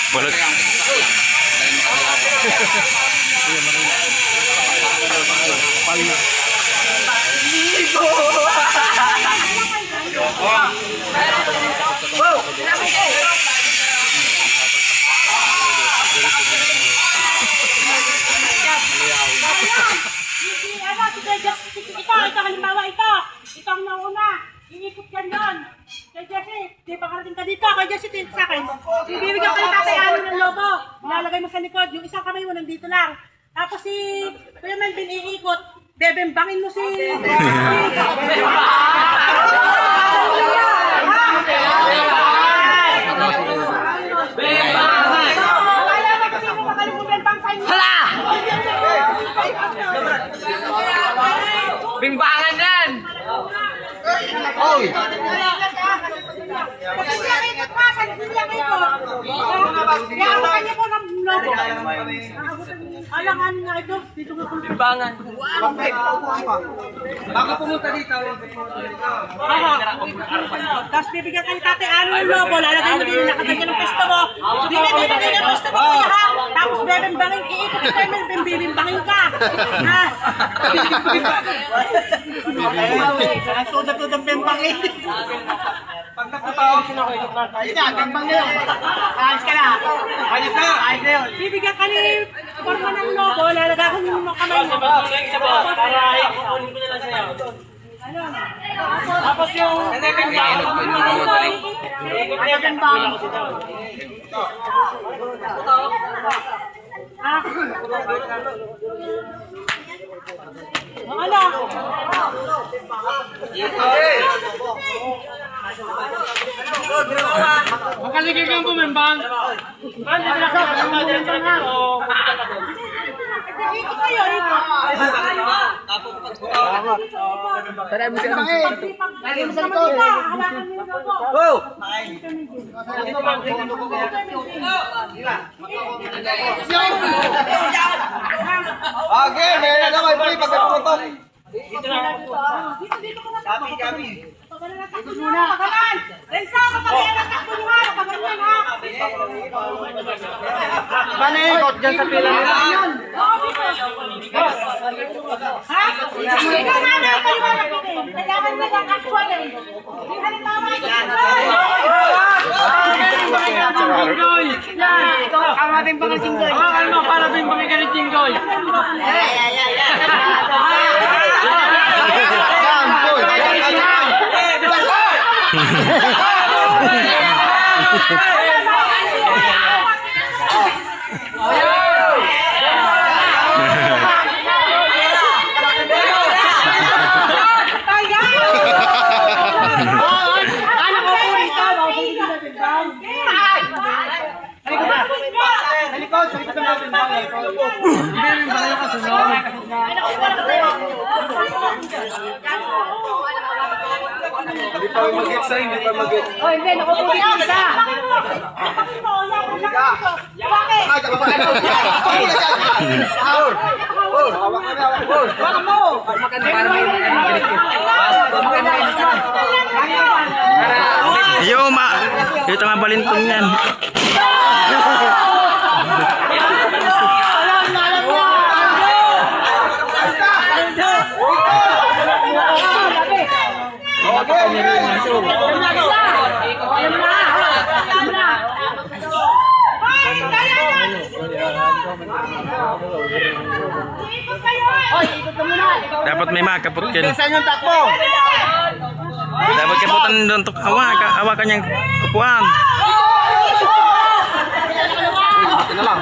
Balot. Ito, halimbawa ito ang nauna, iikot yan doon. Kay Jesse, di ba karating ka dito? Kay Jesse, tingin sa akin. Ibibigyan ka ng tatayano ng lobo. Ilalagay mo sa likod, yung isang kamay mo nandito lang. Tapos si Kuya Melvin iikot, bebembangin mo si... Bimbangan yan! Oy! Kasi niya kayo nagpasan, hindi niya kayo. Iawakan niya po ng lobo. Alangan nga ito, dito nga po. Bimbangan. Bago pumunta dito. Tapos bibigyan ka ni Tatay Ano ng lobo, lalagay mo din nakaganda ng pesto mo. Dito ng pesto mo, kuya ha. Tapos bebembangin, iikot ka naman, bibembangin ka. Ha? Ang tuda-tuda bembangin. Pag nakatawag sila ko, ikot na tayo. Ayun na, bembang na yun. Ayos ka na. Ayos na! Ayos na yun. Bibigyan ka ni forma ng lobo, lalagay ko yung mga kamay mo. Para ikukunin ko na lang sa'yo. Tapos yung... Ano? Makaligay kang bumembang. Ano na ka? Bumembang ha? Ikot kayo, ikot. Tara mo siya. Lagi mo sa likod. Hawakan mo yung lobo. Go! Okay, may ano kayo pali pag nagputok. Dito ko na takbo. Pagalan na takbo muna. Pagalan! Renzo, kapag yan ang takbo nyo ha. Pagalan yan ha. Paano ikot dyan sa pila nila? Ha? Ikaw nga na, paliwanag ko din. Kailangan na lang actual eh. Yung halimbawa, Ang ating mga singgoy. Hawakan mo para bimbangin ka ng singgoy. Hindi pa mag-get sa hindi pa mag-get. oh, hindi, nakukulit yung isa. Bakit? Ay, ka pa. Hawak ka na, hawak mo. Yo, ito nga balintong yan. Dapat may makapot yan. Saan yung takbo? Dapat kaputan doon untuk hawakan yang kupuan. Ito na lang.